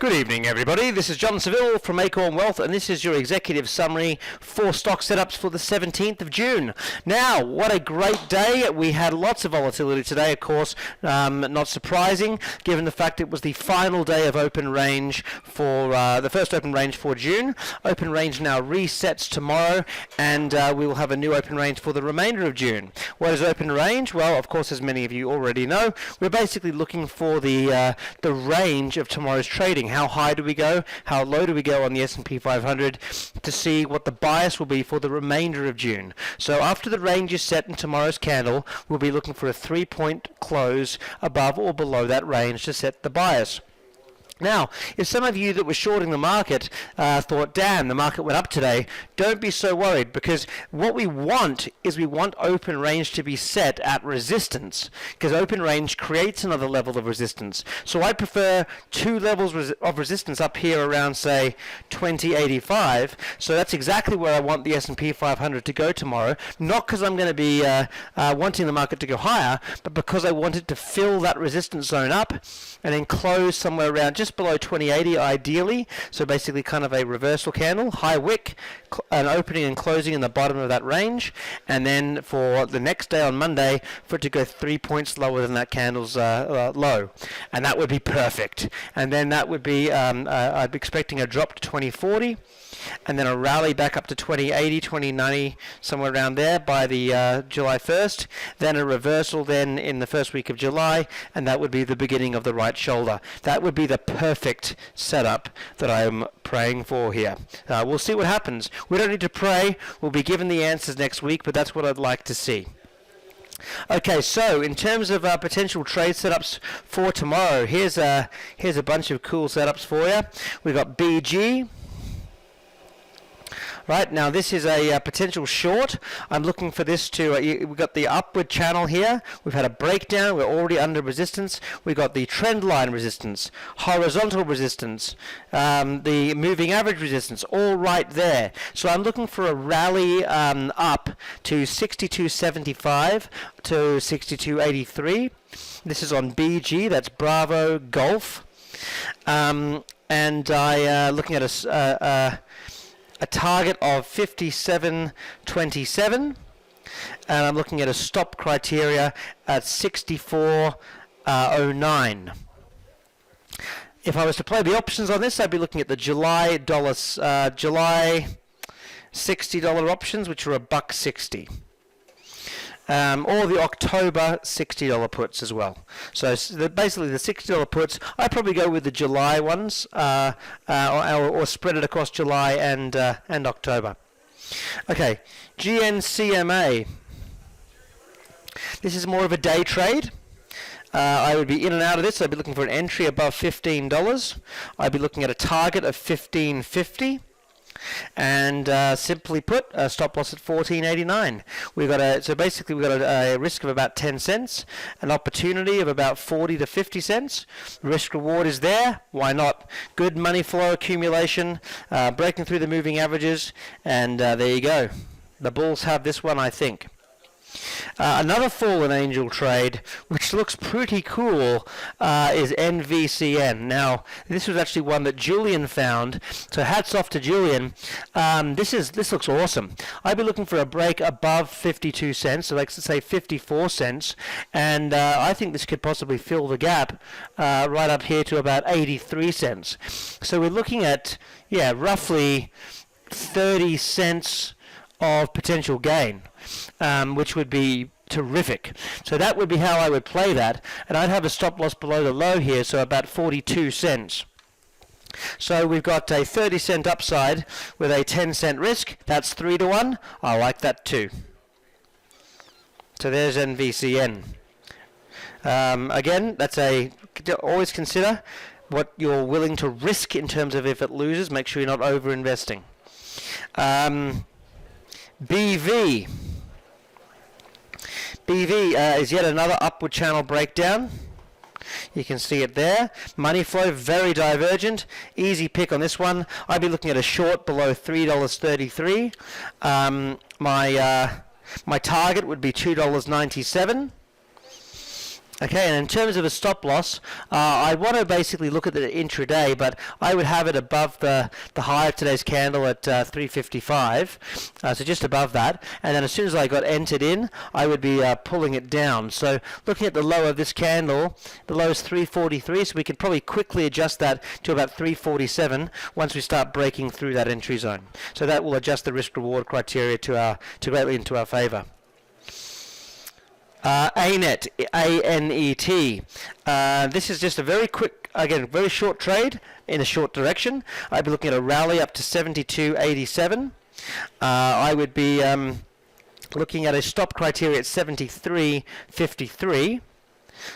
Good evening, everybody. This is John Seville from Acorn Wealth, and this is your executive summary for stock setups for the 17th of June. Now, what a great day. We had lots of volatility today, of course, not surprising, given the fact it was the final day of open range for the first open range for June. Open range now resets tomorrow, and we will have a new open range for the remainder of June. What is open range? Well, of course, as many of you already know, we're basically looking for the range of tomorrow's trading. How high do we go? How low do we go on the S&P 500 to see what the bias will be for the remainder of June? So after the range is set in tomorrow's candle, we'll be looking for a 3-point close above or below that range to set the bias. Now, if some of you that were shorting the market thought, damn, the market went up today, don't be so worried, because what we want is we want open range to be set at resistance, because open range creates another level of resistance. So I prefer two levels of resistance up here around, say, 2085. So that's exactly where I want the S&P 500 to go tomorrow, not because I'm going to be wanting the market to go higher, but because I want it to fill that resistance zone up and then close somewhere around just below 2080 ideally, so basically kind of a reversal candle, high wick, an opening and closing in the bottom of that range, and then for the next day on Monday for it to go 3 points lower than that candle's low, and that would be perfect. And then that would be I'd be expecting a drop to 2040, and then a rally back up to 2080, 2090, somewhere around there by the July 1st, then a reversal then in the first week of July, and that would be the beginning of the right shoulder. That would be the perfect setup that I am praying for here. We'll see what happens. We don't need to pray. We'll be given the answers next week, but that's what I'd like to see. Okay, so in terms of potential trade setups for tomorrow, here's a bunch of cool setups for you. We've got BG. Right, now this is a potential short. I'm looking for this to, we've got the upward channel here. We've had a breakdown. We're already under resistance. We've got the trend line resistance, horizontal resistance, the moving average resistance, all right there. So I'm looking for a rally up to 62.75 to 62.83. This is on BG. That's Bravo Golf. And I looking at a target of 57.27, and I'm looking at a stop criteria at 64.09. If I was to play the options on this, I'd be looking at the July $60 options, which are $1.60. Or the October $60 puts as well. So basically the $60 puts, I probably go with the July ones, or spread it across July and October. Okay, GNCMA. This is more of a day trade. I would be in and out of this. I'd be looking for an entry above $15. I'd be looking at a target of $15.50. And simply put, a stop loss at 14.89. We've got a risk of about 10 cents, an opportunity of about 40 to 50 cents. Risk reward is there. Why not? Good money flow accumulation, breaking through the moving averages, and there you go. The bulls have this one, I think. Another fallen angel trade, which looks pretty cool, is NVCN. Now, this was actually one that Julian found, so hats off to Julian. This looks awesome. I'd be looking for a break above 52 cents, so let's say 54 cents, and I think this could possibly fill the gap right up here to about 83 cents. So we're looking at, roughly 30 cents of potential gain, which would be terrific. So that would be how I would play that, and I'd have a stop loss below the low here, so about 42 cents. So we've got a 30 cent upside with a 10 cent risk. That's 3 to 1. I like that too. So there's NVCN. Again, always consider what you're willing to risk in terms of if it loses. Make sure you're not over investing. BV is yet another upward channel breakdown. You can see it there. Money flow, very divergent. Easy pick on this one. I'd be looking at a short below $3.33. My target would be $2.97. Okay, and in terms of a stop loss, I want to basically look at the intraday, but I would have it above the high of today's candle at 355, so just above that. And then as soon as I got entered in, I would be pulling it down. So looking at the low of this candle, the low is 343, so we could probably quickly adjust that to about 347 once we start breaking through that entry zone. So that will adjust the risk-reward criteria to greatly into our favor. ANET, A-N-E-T. This is just a very quick, again, very short trade in a short direction. I'd be looking at a rally up to 72.87. I would be looking at a stop criteria at 73.53.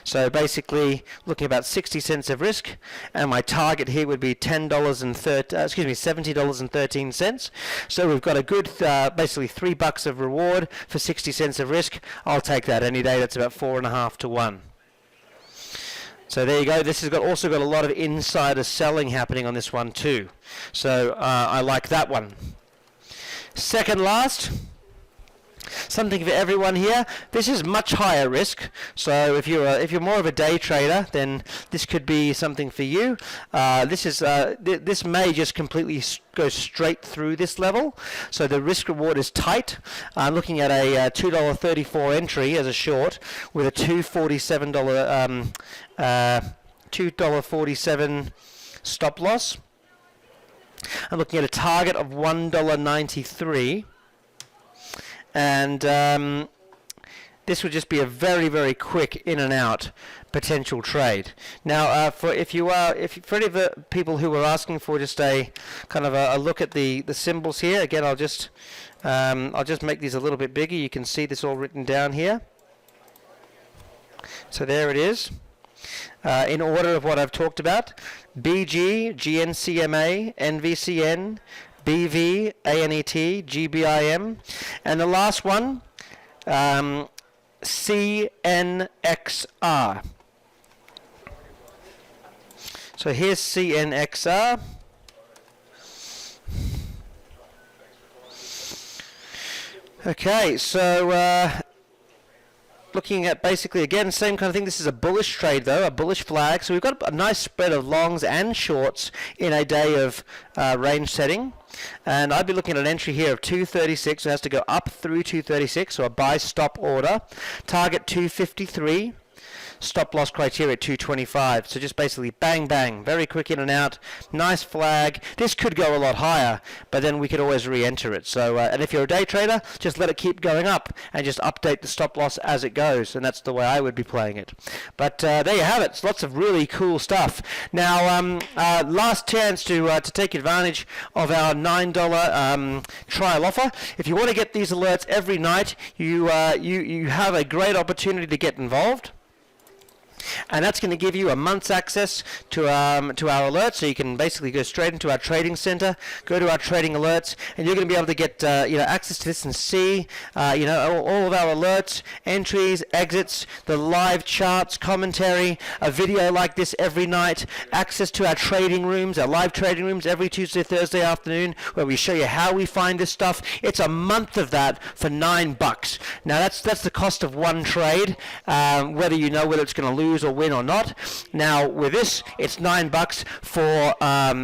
So basically looking about 60 cents of risk, and my target here would be $70.13. So we've got a good basically $3 of reward for 60 cents of risk. I'll take that any day. That's about 4.5 to 1. So there you go. This has also got a lot of insider selling happening on this one too. So I like that one. Second last. Something for everyone here. This is much higher risk, so if you're more of a day trader, then this could be something for you. This may just completely go straight through this level, so the risk reward is tight. I'm looking at a $2.34 entry as a short with a $2.47 stop loss. I'm looking at a target of $1.93. And this would just be a very, very quick in and out potential trade. Now, for any of the people who were asking for just a kind of a look at the symbols here, again, I'll just make these a little bit bigger. You can see this all written down here. So there it is. In order of what I've talked about: BG, GNCMA, NVCN, BV, ANET, GBIM, and the last one, CNXR. So here's CNXR. Okay, so looking at basically, again, same kind of thing. This is a bullish trade, though, a bullish flag. So we've got a nice spread of longs and shorts in a day of range setting. And I'd be looking at an entry here of 236. So it has to go up through 236, so a buy stop order. Target 253. Stop loss criteria 225. So just basically bang, bang, very quick in and out. Nice flag. This could go a lot higher, but then we could always re-enter it. So, and if you're a day trader, just let it keep going up and just update the stop loss as it goes. And that's the way I would be playing it. But there you have it. It's lots of really cool stuff. Now, last chance to take advantage of our $9 trial offer. If you want to get these alerts every night, you have a great opportunity to get involved. And that's going to give you a month's access to our alerts, so you can basically go straight into our trading center, go to our trading alerts, and you're going to be able to get access to this and see all of our alerts, entries, exits, the live charts, commentary, a video like this every night, access to our trading rooms, our live trading rooms every Tuesday, Thursday afternoon, where we show you how we find this stuff. It's a month of that for $9. Now that's the cost of one trade, whether you know whether it's going to lose or win or not. Now with this, it's $9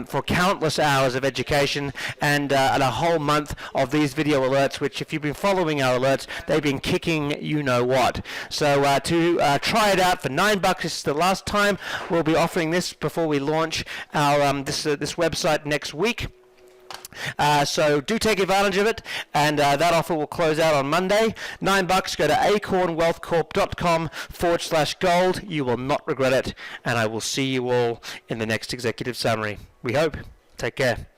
for countless hours of education and a whole month of these video alerts, which if you've been following our alerts, they've been kicking you know what. So to try it out for $9, this is the last time we'll be offering this before we launch our this website next week. So do take advantage of it, and that offer will close out on Monday. $9. Go to acornwealthcorp.com/gold. You will not regret it, and I will see you all in the next executive summary. We hope. Take care.